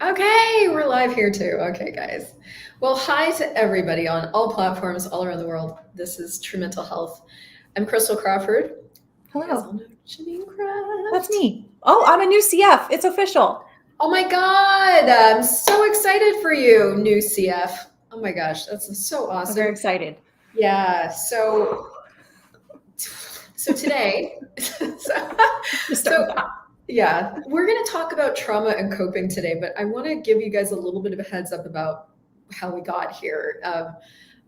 Okay, we're live here too. Okay, guys. Well, hi to everybody on all platforms all around the world. This is True Mental Health. I'm Crystal Crawford. You guys all Hello, know Janine that's Craft. me. Oh, I'm a new CF. It's official. Oh my God, I'm so excited for you, new CF. Oh my gosh, that's so I'm very awesome. excited. Yeah, so today, so, Just start so that. yeah, we're going to talk about trauma and coping today, but I want to give you guys a little bit of a heads up about how we got here.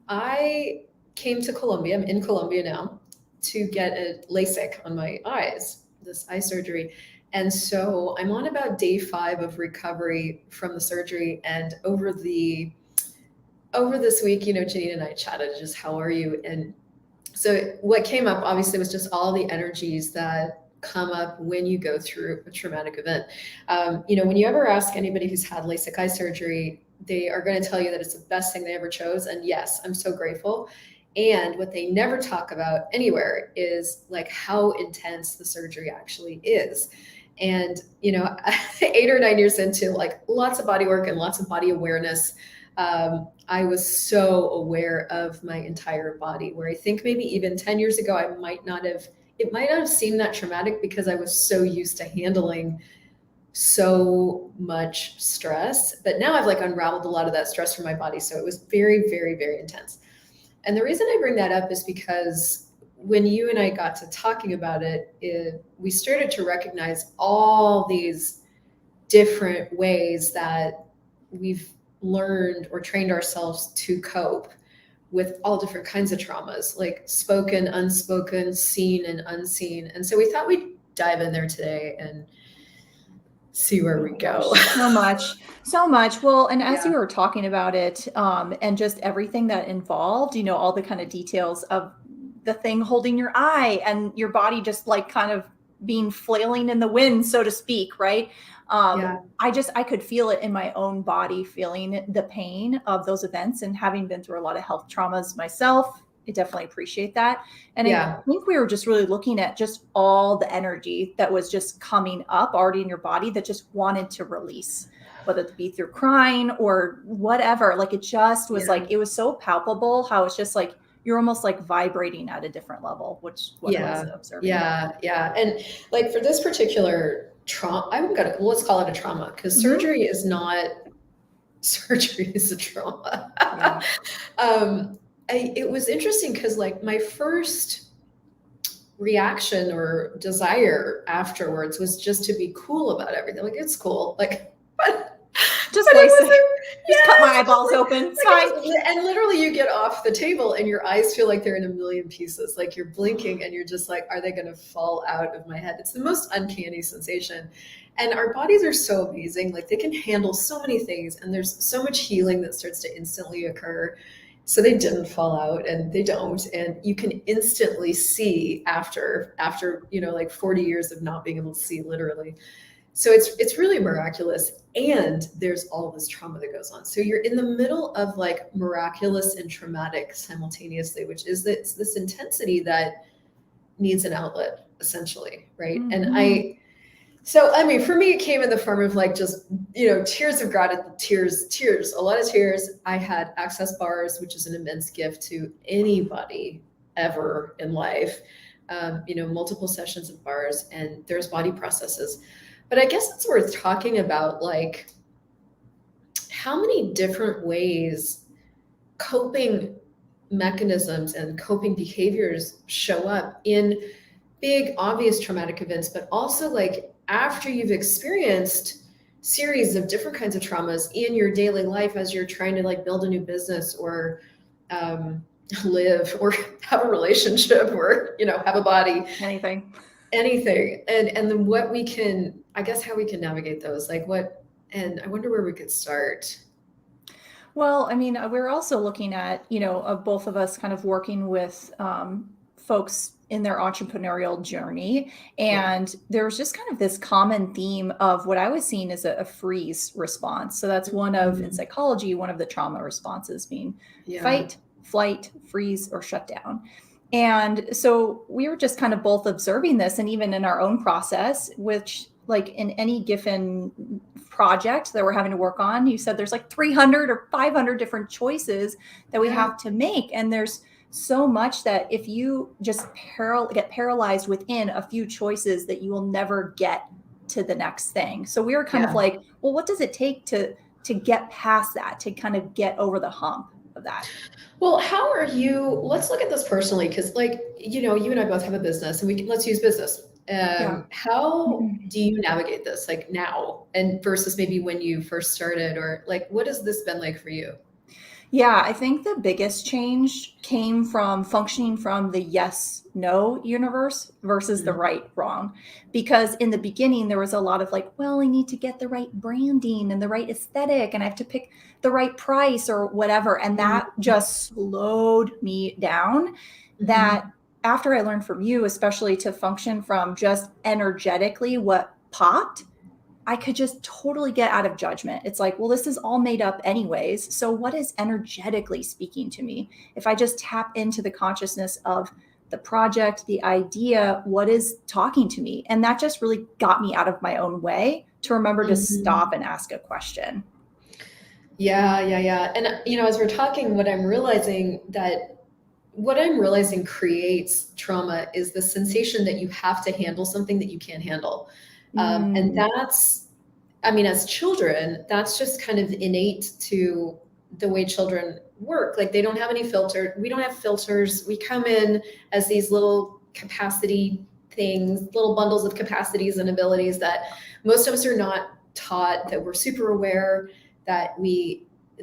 I came to Colombia, I'm in Colombia now, to get a LASIK on my eyes, this eye surgery. And so I'm on about day 5 of recovery from the surgery. And over this week, Janine and I chatted, just how are you? And so what came up obviously was just all the energies that come up when you go through a traumatic event. When you ever ask anybody who's had LASIK eye surgery, they are going to tell you that it's the best thing they ever chose. And yes, I'm so grateful. And what they never talk about anywhere is like how intense the surgery actually is. And, 8 or 9 years into like lots of body work and lots of body awareness, I was so aware of my entire body, where I think maybe even 10 years ago, it might not have seemed that traumatic because I was so used to handling so much stress. But now I've like unraveled a lot of that stress from my body. So it was very, very, very intense. And the reason I bring that up is because when you and I got to talking about we started to recognize all these different ways that we've learned or trained ourselves to cope with all different kinds of traumas, like spoken, unspoken, seen, and unseen. And so we thought we'd dive in there today and see where Oh we my go. gosh, so much, so much. Well, and as you Yeah. were talking about it, and just everything that involved, all the kind of details of the thing holding your eye and your body just like kind of being flailing in the wind, so to speak, right? Yeah. I could feel it in my own body, feeling the pain of those events and having been through a lot of health traumas myself. I definitely appreciate that. And I Yeah. think we were just really looking at just all the energy that was just coming up already in your body that just wanted to release, whether it be through crying or whatever. Like it just was Yeah. like, it was so palpable how it's just like, you're almost like vibrating at a different level, which what I was Yeah. observing. Yeah. Yeah. And like for this particular trauma, let's call it a trauma because Mm-hmm. surgery is not surgery is a trauma. Yeah. um, it was interesting because like my first reaction or desire afterwards was just to be cool about everything. Like it's cool. Like, but Just it lace it. wasn't. Just cut my Yes, just eyeballs open. It's like it fine. was, and literally you get off the table and your eyes feel like they're in a million pieces. Like you're blinking and you're just like, are they going to fall out of my head? It's the most uncanny sensation. And our bodies are so amazing. Like they can handle so many things, and there's so much healing that starts to instantly occur. So they didn't fall out, and they don't, and you can instantly see after like 40 years of not being able to see, literally. So it's really miraculous, and there's all this trauma that goes on. So you're in the middle of like miraculous and traumatic simultaneously, which is this intensity that needs an outlet, essentially, right? And Mm-hmm. I mean, for me, it came in the form of like just, tears of gratitude, tears, a lot of tears. I had access bars, which is an immense gift to anybody ever in life. Multiple sessions of bars, and there's body processes. But I guess it's worth talking about like how many different ways coping mechanisms and coping behaviors show up in big obvious traumatic events, but also like after you've experienced series of different kinds of traumas in your daily life as you're trying to like build a new business or um, live or have a relationship or have a body, Anything. anything. And then what we can, I guess, how we can navigate those, like what, and I wonder where we could start. Well, I mean, we're also looking at, both of us kind of working with folks in their entrepreneurial journey. Yeah. And there was just kind of this common theme of what I was seeing as a freeze response. So that's one of, in Mhm. psychology, one of the trauma responses being Yeah. fight, flight, freeze, or shut down. And so we were just kind of both observing this, and even in our own process, which, like in any given project that we're having to work on, you said there's like 300 or 500 different choices that we have to make. And there's so much that if you just get paralyzed within a few choices, that you will never get to the next thing. So we were kind of like, well, what does it take to get past that, to kind of get over the hump of that? Well, how are you? Let's look at this personally, because, like, you and I both have a business, and let's use business. How do you navigate this, like, now, and versus maybe when you first started, or like, what has this been like for you? Yeah, I think the biggest change came from functioning from the yes, no universe versus the right, wrong. Because in the beginning, there was a lot of like, well, I need to get the right branding and the right aesthetic, and I have to pick the right price or whatever. And that just slowed me down. That after I learned from you, especially to function from just energetically what popped, I could just totally get out of judgment. It's like, well, this is all made up anyways. So what is energetically speaking to me? If I just tap into the consciousness of the project, the idea, what is talking to me? And that just really got me out of my own way to remember to stop and ask a question. Yeah. And, as we're talking, what I'm realizing creates trauma is the sensation that you have to handle something that you can't handle. And that's, as children, that's just kind of innate to the way children work. Like, they don't have any filter. We don't have filters. We come in as these little capacity things, little bundles of capacities and abilities that most of us are not taught, that we're super aware, that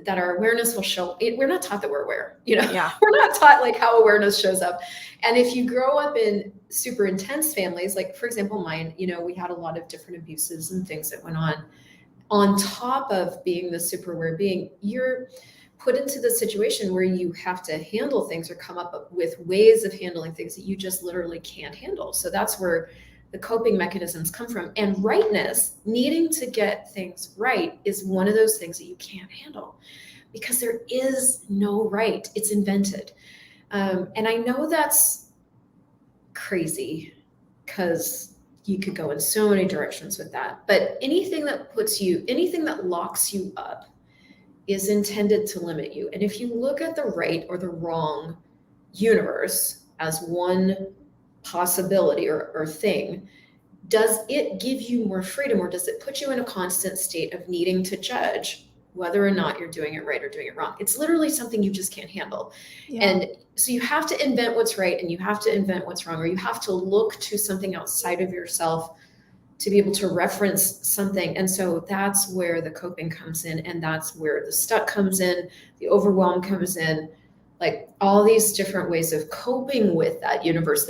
our awareness will show it. We're not taught that we're aware, we're not taught like how awareness shows up. And if you grow up in super intense families, like, for example, mine, we had a lot of different abuses and things that went on top of being the super aware being, you're put into the situation where you have to handle things or come up with ways of handling things that you just literally can't handle. So that's where the coping mechanisms come from. And rightness, needing to get things right, is one of those things that you can't handle, because there is no right. It's invented. And I know that's crazy, because you could go in so many directions with that. But anything that locks you up is intended to limit you. And if you look at the right or the wrong universe as one possibility or thing, does it give you more freedom, or does it put you in a constant state of needing to judge whether or not you're doing it right or doing it wrong? It's literally something you just can't handle. And so you have to invent what's right, and you have to invent what's wrong, or you have to look to something outside of yourself to be able to reference something. And so that's where the coping comes in, and that's where the stuck comes in, the overwhelm comes in, like all these different ways of coping with that universe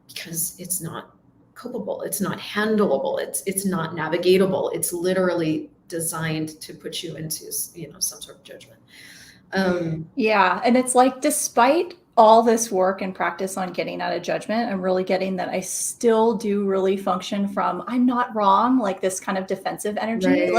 because it's not copable, it's not handleable, it's not navigatable. It's literally designed to put you into, some sort of judgment. And it's like, despite all this work and practice on getting out of judgment, I'm really getting that I still do really function from, I'm not wrong, like this kind of defensive energy.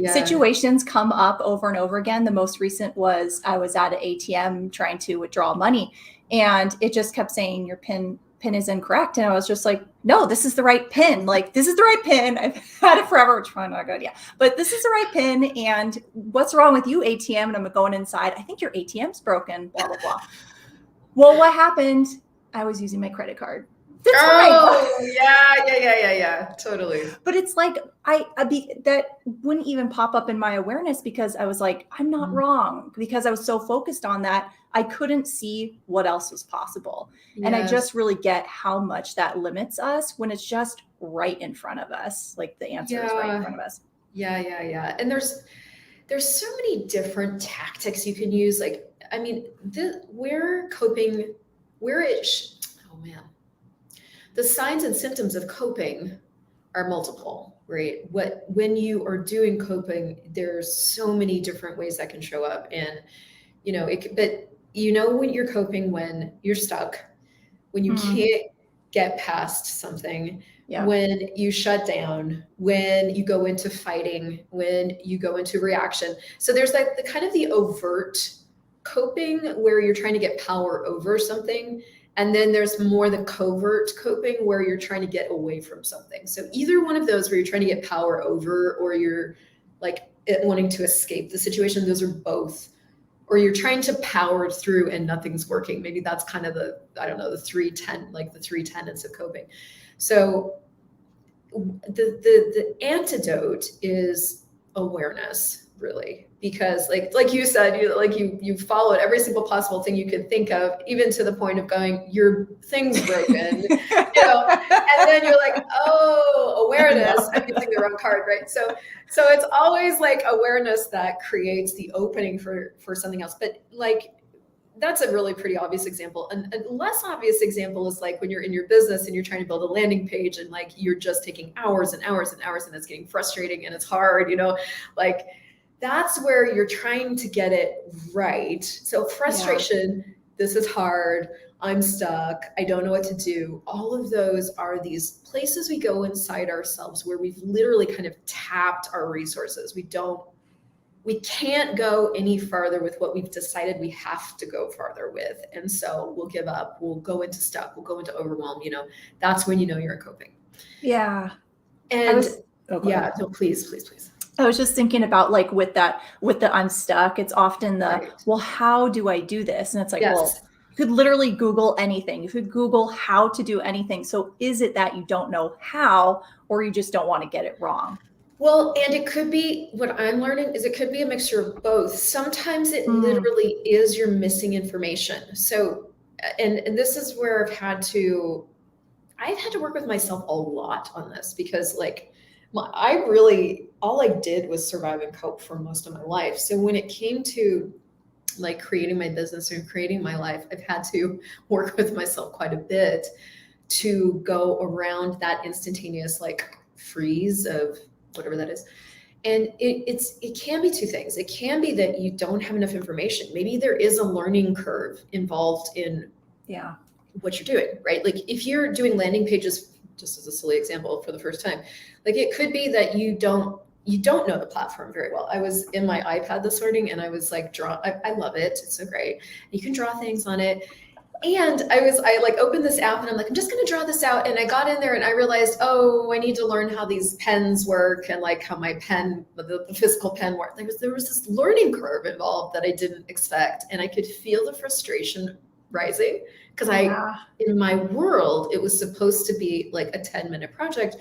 Situations come up over and over again. The most recent was, I was at an ATM trying to withdraw money, and it just kept saying your PIN is incorrect. And I was just like, no, this is the right PIN. Like, this is the right PIN. I've had it forever, which is probably not good. Yeah. But this is the right PIN. And what's wrong with you, ATM? And I'm going inside. I think your ATM's broken, blah, blah, blah. Well, what happened? I was using my credit card. That's yeah, totally. But it's like, that wouldn't even pop up in my awareness, because I was like, I'm not wrong, because I was so focused on that, I couldn't see what else was possible. Yes. And I just really get how much that limits us when it's just right in front of us. Like, the answer is right in front of us. Yeah. And there's so many different tactics you can use. Like, the signs and symptoms of coping are multiple, right? When you are doing coping, there's so many different ways that can show up. And, when you're coping, when you're stuck, when you can't get past something, when you shut down, when you go into fighting, when you go into reaction. So there's like the kind of the overt coping where you're trying to get power over something. And then there's more the covert coping where you're trying to get away from something. So either one of those, where you're trying to get power over, or you're like wanting to escape the situation. Those are both, or you're trying to power through and nothing's working. Maybe that's kind of the, I don't know, the 310, like the 3 tenets of coping. So the antidote is awareness, really, because like you said, you followed every single possible thing you could think of, even to the point of going, your thing's broken, and then you're like, oh, awareness, I'm using the wrong card, right? So it's always like awareness that creates the opening for something else. But like, that's a really pretty obvious example. And a less obvious example is like when you're in your business and you're trying to build a landing page and like you're just taking hours and hours and hours and it's getting frustrating and it's hard, like that's where you're trying to get it right. So frustration, this is hard, I'm stuck, I don't know what to do. All of those are these places we go inside ourselves where we've literally kind of tapped our resources. We can't go any farther with what we've decided we have to go farther with. And so we'll give up, we'll go into stuck, we'll go into overwhelm, that's when you're coping. Yeah. And no, please. I was just thinking about like with the I'm stuck, it's often well, how do I do this? And it's like, well, you could literally Google anything. You could Google how to do anything. So is it that you don't know how, or you just don't want to get it wrong? Well, and it could be, what I'm learning is it could be a mixture of both. Sometimes it literally is you're missing information. So, and this is where I've had to work with myself a lot on this, because like all I did was survive and cope for most of my life. So when it came to like creating my business and creating my life, I've had to work with myself quite a bit to go around that instantaneous like freeze of whatever that is. And it can be two things. It can be that you don't have enough information. Maybe there is a learning curve involved in what you're doing, right? Like if you're doing landing pages, just as a silly example, for the first time, like it could be that you don't know the platform very well. I was in my iPad this morning and I was like, I love it. It's so great. You can draw things on it. And I like opened this app and I'm like, I'm just going to draw this out. And I got in there and I realized, oh, I need to learn how these pens work and like how my pen, the physical pen work. There was this learning curve involved that I didn't expect. And I could feel the frustration rising because in my world, it was supposed to be like a 10-minute project.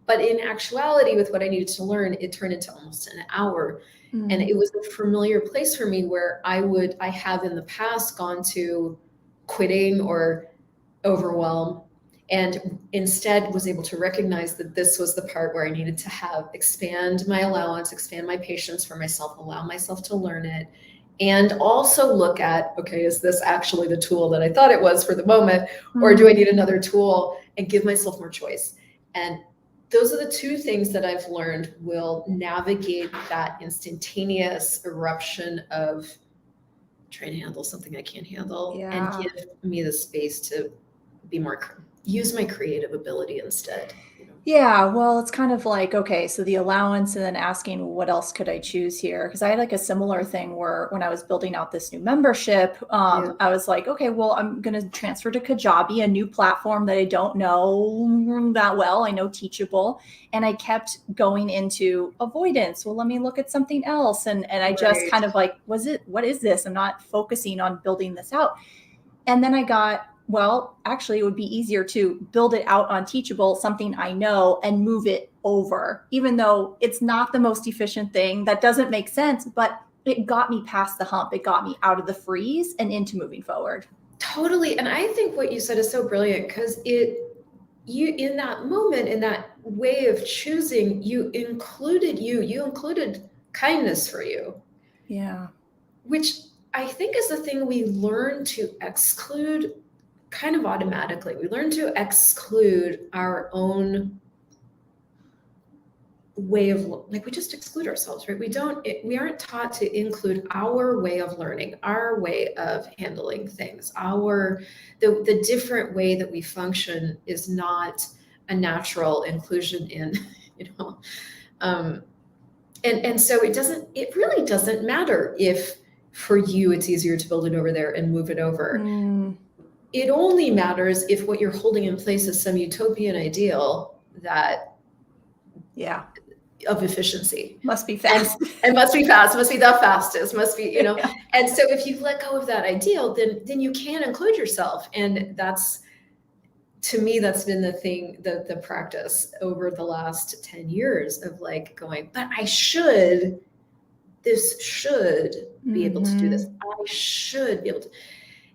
But in actuality, with what I needed to learn, it turned into almost an hour. And it was a familiar place for me where I have in the past gone to quitting or overwhelm, and instead was able to recognize that this was the part where I needed to expand my allowance, expand my patience for myself, allow myself to learn it, and also look at, okay, is this actually the tool that I thought it was for the moment, or do I need another tool, and give myself more choice. And those are the two things that I've learned will navigate that instantaneous eruption of trying to handle something I can't handle and give me the space to be use my creative ability instead. Yeah, well, it's kind of like, okay, so the allowance and then asking what else could I choose here? Because I had like a similar thing where when I was building out this new membership, I was like, okay, well, I'm going to transfer to Kajabi, a new platform that I don't know that well. I know Teachable. And I kept going into avoidance. Well, let me look at something else. And I just kind of like, what is this? I'm not focusing on building this out. And then I got, well, actually, it would be easier to build it out on Teachable, something I know, and move it over, even though it's not the most efficient thing. That doesn't make sense, but it got me past the hump. It got me out of the freeze and into moving forward. Totally. And I think what you said is so brilliant, because you in that moment, in that way of choosing, you included kindness for you. Yeah. Which I think is the thing we learn to exclude kind of automatically. We learn to exclude our own way of, like, we just exclude ourselves, right? We aren't taught to include our way of learning, our way of handling things, the different way that we function is not a natural inclusion in, and so it really doesn't matter if for you it's easier to build it over there and move it over. It only matters if what you're holding in place is some utopian ideal that of efficiency. Must be fast. And must be fast, must be the fastest, must be, you know. Yeah. And so if you let go of that ideal, then you can include yourself. And that's, to me, that's been the thing, the practice over the last 10 years of like going, but this should be able to do this. I should be able to.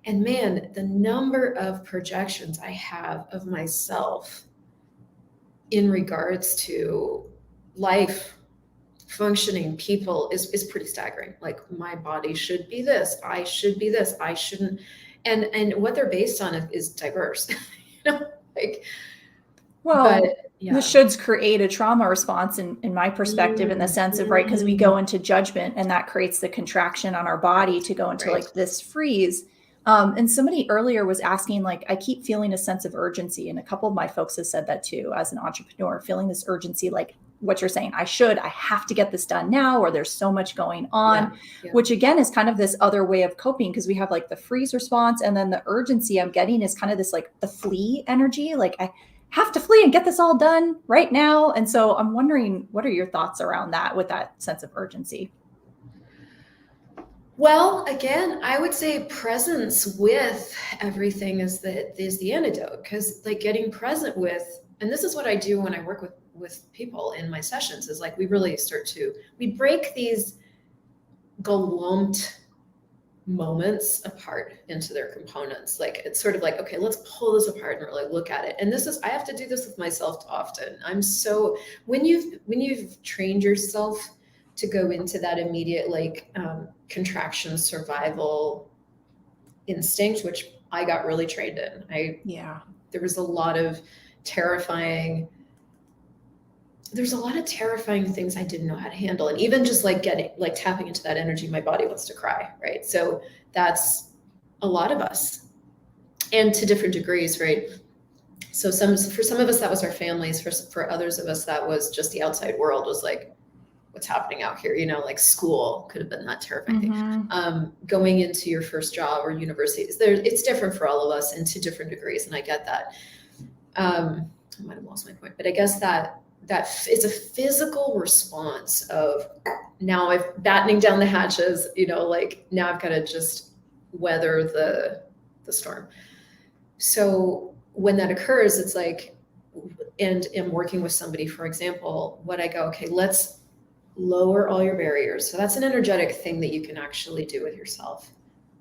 And man, the number of projections I have of myself in regards to life, functioning, people is pretty staggering. Like, my body should be this, I should be this, I shouldn't. And what they're based on is diverse. You know, like, well, but yeah. The shoulds create a trauma response in my perspective, in the sense of, right, because we go into judgment and that creates the contraction on our body to go into like this freeze. And somebody earlier was asking, like, I keep feeling a sense of urgency. And a couple of my folks have said that too, as an entrepreneur, feeling this urgency, like what you're saying, I have to get this done now, or there's so much going on, which again is kind of this other way of coping, because we have like the freeze response, and then the urgency I'm getting is kind of this like the flee energy, like I have to flee and get this all done right now. And so I'm wondering, what are your thoughts around that, with that sense of urgency? Well, again, I would say presence with everything is the antidote, because like getting present with, and this is what I do when I work with people in my sessions, is like we really we break these glumped moments apart into their components. Like, it's sort of like, okay, let's pull this apart and really look at it. And I have to do this with myself often. When you've trained yourself to go into that immediate like contraction survival instinct, which I got really trained in. There was a lot of terrifying things I didn't know how to handle. And even just like tapping into that energy, my body wants to cry, right? So that's a lot of us, and to different degrees, right? So for some of us, that was our families. For others of us, that was just the outside world, was like, what's happening out here, you know, like school could have been that terrifying thing. Going into your first job or university, it's different for all of us, and to different degrees. And I get that. I might have lost my point, but I guess that it's a physical response of, now I'm battening down the hatches, you know, like now I've got to just weather the storm. So when that occurs, it's like, and I'm working with somebody, for example, what I go, okay, let's lower all your barriers. So that's an energetic thing that you can actually do with yourself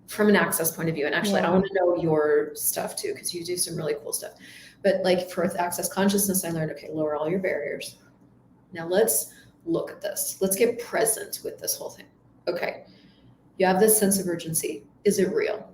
from an access point of view. And actually, I want to know your stuff too, because you do some really cool stuff. But like for access consciousness, I learned, okay, lower all your barriers. Now let's look at this. Let's get present with this whole thing. Okay, you have this sense of urgency. Is it real?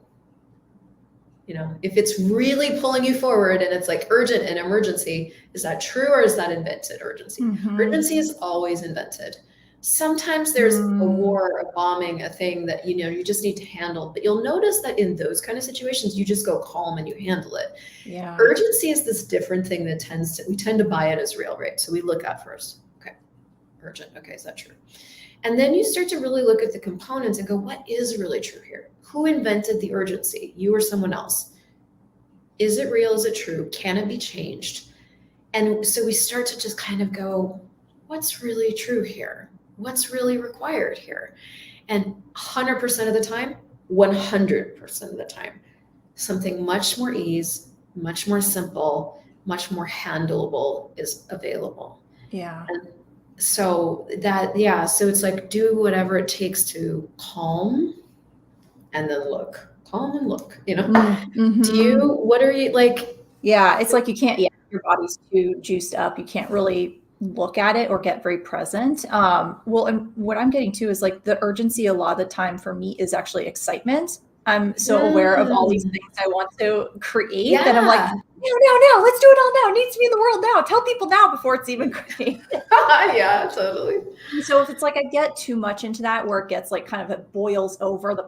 You know, if it's really pulling you forward and it's like urgent and emergency, is that true, or is that invented urgency? Urgency is always invented. Sometimes there's a war, a bombing, a thing that, you know, you just need to handle. But you'll notice that in those kind of situations, you just go calm and you handle it. Yeah. Urgency is this different thing that we tend to buy it as real, right? So we look at first, okay, urgent. Okay, is that true? And then you start to really look at the components and go, what is really true here? Who invented the urgency? You or someone else? Is it real? Is it true? Can it be changed? And so we start to just kind of go, what's really true here? What's really required here? And 100% of the time, 100% of the time, something much more ease, much more simple, much more handleable is available. Yeah. And so so it's like, do whatever it takes to calm and then look, calm and look, you know. What are you like? Yeah, it's like you can't, your body's too juiced up. You can't really look at it or get very present. Well, and what I'm getting to is like the urgency a lot of the time for me is actually excitement. I'm so aware of all these things I want to create that I'm like, no, let's do it all now. It needs to be in the world now. Tell people now before it's even created. Yeah, totally. So if it's like I get too much into that, where it gets like kind of the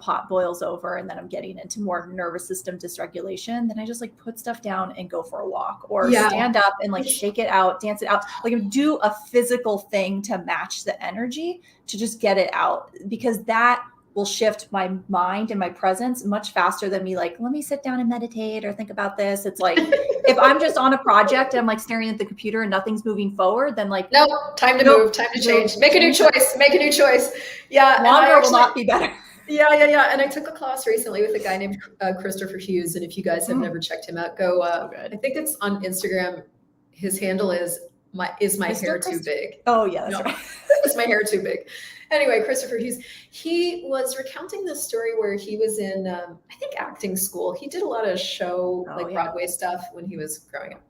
pot boils over, and then I'm getting into more nervous system dysregulation, then I just like put stuff down and go for a walk, or stand up and like shake it out, dance it out, like do a physical thing to match the energy to just get it out, because that will shift my mind and my presence much faster than me like, let me sit down and meditate or think about this. It's like, if I'm just on a project and I'm like staring at the computer and nothing's moving forward, then like, no, time to move, time to change, make a new choice, make a new choice. Yeah. Longer will not be better. Yeah. And I took a class recently with a guy named Christopher Hughes. And if you guys have never checked him out, go, I think it's on Instagram. His handle is my hair too big? Oh yeah, that's right. Is my hair too big? Anyway, Christopher Hughes, he was recounting this story where he was in, I think, acting school. He did a lot of show, Broadway stuff when he was growing up.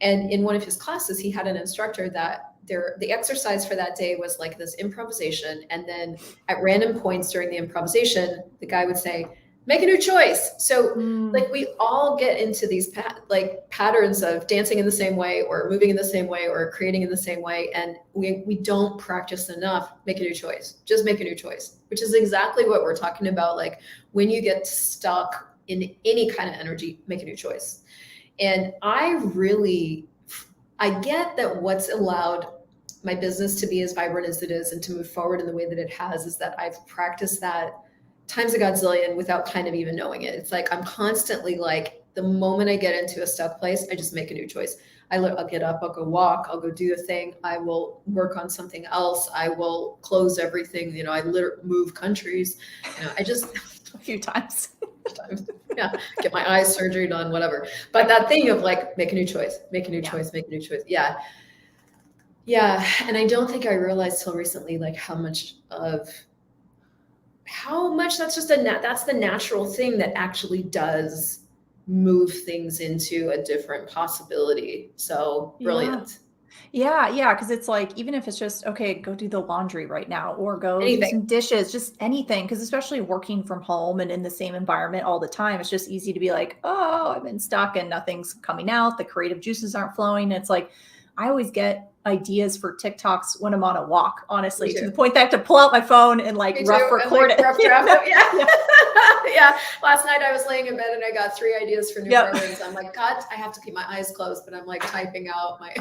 And in one of his classes, he had an instructor that the exercise for that day was like this improvisation. And then at random points during the improvisation, the guy would say, make a new choice. So like we all get into these patterns of dancing in the same way or moving in the same way or creating in the same way. And we don't practice enough. Make a new choice. Just make a new choice, which is exactly what we're talking about. Like when you get stuck in any kind of energy, make a new choice. And I get that what's allowed my business to be as vibrant as it is and to move forward in the way that it has is that I've practiced that times a godzillion without kind of even knowing it. It's like I'm constantly like, the moment I get into a stuck place, I just make a new choice. I'll get up, I'll go walk, I'll go do a thing. I will work on something else. I will close everything. You know, I move countries. You know, I just a few times. Yeah, get my eye surgery done, whatever. But that thing of like, make a new choice, make a new choice, make a new choice. Yeah. And I don't think I realized till recently, like how much that's just that's the natural thing that actually does move things into a different possibility. So brilliant. Yeah. Because it's like, even if it's just, okay, go do the laundry right now or go do some dishes, just anything. Because especially working from home and in the same environment all the time, it's just easy to be like, oh, I've been stuck and nothing's coming out. The creative juices aren't flowing. It's like, I always get ideas for TikToks when I'm on a walk, honestly, to the point that I have to pull out my phone and like rough record it. Rough draft it. Yeah. Last night I was laying in bed and I got 3 ideas for new programs. I'm like, God, I have to keep my eyes closed, but I'm like typing out my.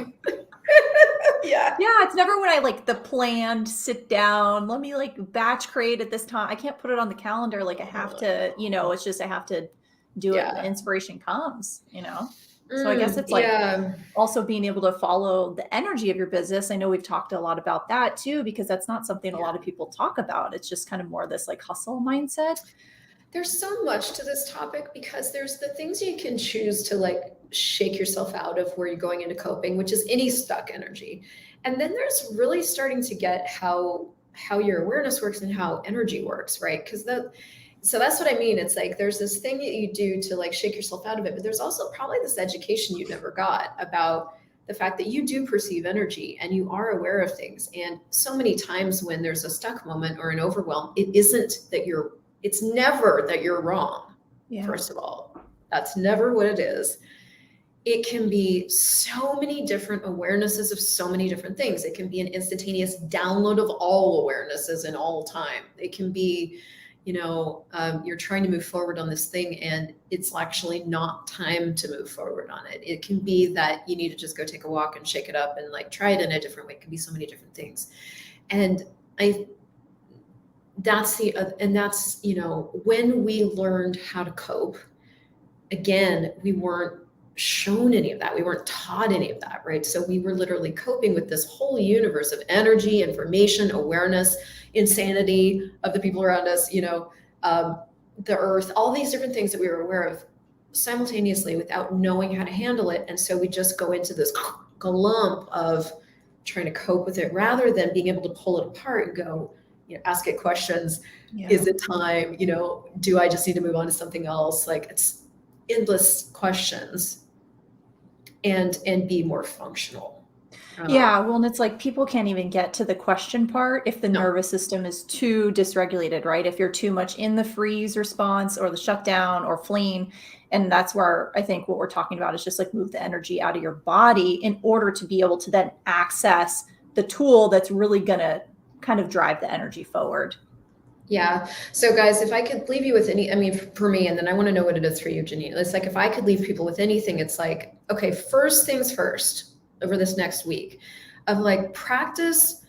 Yeah. It's never when I like the planned sit down, let me like batch create at this time. I can't put it on the calendar. Like I have to, it's just, I have to do it when the inspiration comes, So I guess it's like also being able to follow the energy of your business. I know we've talked a lot about that too, because that's not something a lot of people talk about. It's just kind of more this like hustle mindset. There's so much to this topic because there's the things you can choose to like shake yourself out of where you're going into coping, which is any stuck energy. And then there's really starting to get how your awareness works and how energy works, right? So that's what I mean. It's like, there's this thing that you do to like shake yourself out of it, but there's also probably this education you never got about the fact that you do perceive energy and you are aware of things. And so many times when there's a stuck moment or an overwhelm, it's never that you're wrong. Yeah. First of all, that's never what it is. It can be so many different awarenesses of so many different things. It can be an instantaneous download of all awarenesses in all time. It can be, you're trying to move forward on this thing and it's actually not time to move forward on it. It can be that you need to just go take a walk and shake it up and like try it in a different way. It can be so many different things. And that's when we learned how to cope, again, we weren't shown any of that. We weren't taught any of that, right? So we were literally coping with this whole universe of energy, information, awareness, insanity of the people around us, the earth, all these different things that we were aware of simultaneously without knowing how to handle it. And so we just go into this glump of trying to cope with it rather than being able to pull it apart and go, ask it questions. Yeah. Is it time? Do I just need to move on to something else? Like it's endless questions and be more functional. Well, and it's like people can't even get to the question part if the nervous system is too dysregulated, right? If you're too much in the freeze response or the shutdown or fleeing. And that's where I think what we're talking about is just like move the energy out of your body in order to be able to then access the tool that's really going to kind of drive the energy forward. Yeah. So guys, if I could leave you with for me, and then I want to know what it is for you, Janine. It's like, if I could leave people with anything, it's like, okay, first things first over this next week of like practice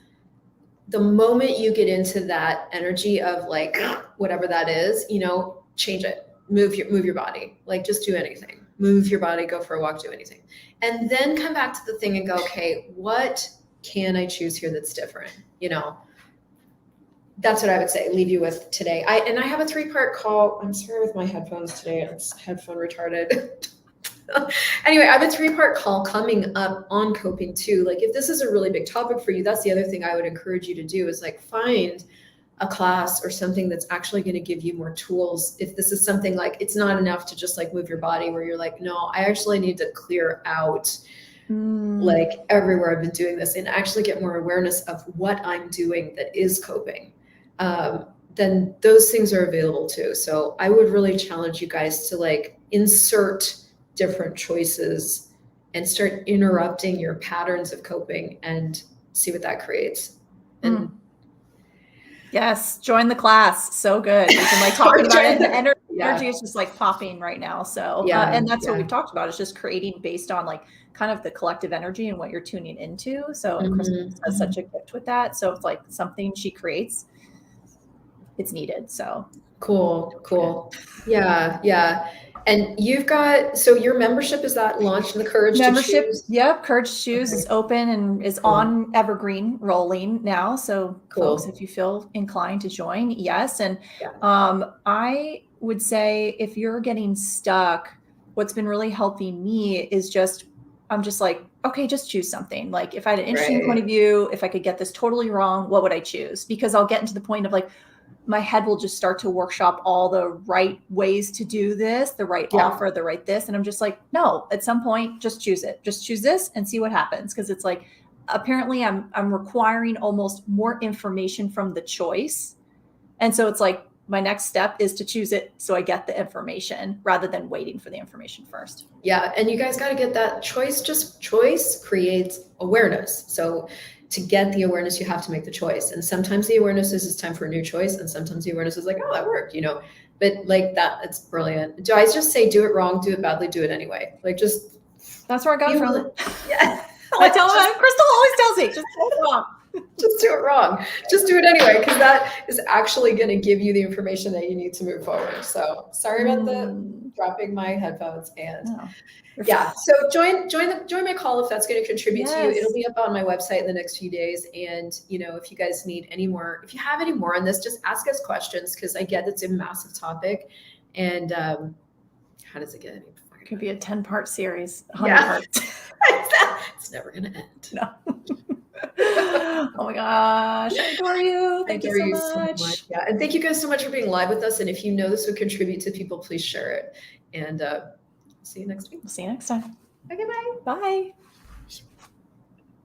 the moment you get into that energy of like whatever that is, you know, change it. Move your body. Like just do anything. Move your body, go for a walk, do anything. And then come back to the thing and go, okay, what can I choose here that's different? You know, that's what I would say, leave you with today. I have a 3-part call. I'm sorry with my headphones today. It's headphone retarded. Anyway, I have a 3-part call coming up on coping too. Like if this is a really big topic for you, that's the other thing I would encourage you to do is like find a class or something that's actually going to give you more tools. If this is something like, it's not enough to just like move your body where you're like, no, I actually need to clear out like everywhere I've been doing this and actually get more awareness of what I'm doing that is coping. Then those things are available too. So I would really challenge you guys to like insert different choices and start interrupting your patterns of coping and see what that creates. And yes, join the class. So good. We can like talk about it. The energy is just like popping right now. So, and that's what we've talked about. It's just creating based on like kind of the collective energy and what you're tuning into. So, and Crystal has such a gift with that. So it's like something she creates, it's needed. So cool. Yeah. And you've got, so your membership, is that launched in the Courage to Choose? Yep. Courage to Choose is open and is on Evergreen rolling now. So folks, if you feel inclined to join, yes. And I would say if you're getting stuck, what's been really helping me is just, I'm just like, okay, just choose something. Like if I had an interesting point of view, if I could get this totally wrong, what would I choose? Because I'll get into the point of like, my head will just start to workshop all the right ways to do this, the right offer, the right this. And I'm just like, no, at some point, just choose it. Just choose this and see what happens. Cause it's like, apparently I'm requiring almost more information from the choice. And so it's like, my next step is to choose it. So I get the information rather than waiting for the information first. Yeah. And you guys got to get that choice. Just choice creates awareness. So to get the awareness, you have to make the choice. And sometimes the awareness is it's time for a new choice. And sometimes the awareness is like, oh, that worked, you know, but like that, it's brilliant. Do I just say, do it wrong, do it badly, do it anyway? Like just. That's where I got it from. Yeah. I tell her, Crystal always tells me, just do it wrong. Just do it wrong. Just do it anyway, because that is actually going to give you the information that you need to move forward. So sorry about the dropping my headphones and so join my call if that's going to contribute to you. It'll be up on my website in the next few days. And you know, if you guys need any more, if you have any more on this, just ask us questions because I get it's a massive topic. And how does it get any? It could be a 10-part series. 100 parts. It's never going to end. No. Oh my gosh. I adore you. Thank you so much. Yeah. And thank you guys so much for being live with us. And if you know this would contribute to people, please share it. And see you next week. See you next time. Okay, bye. Bye.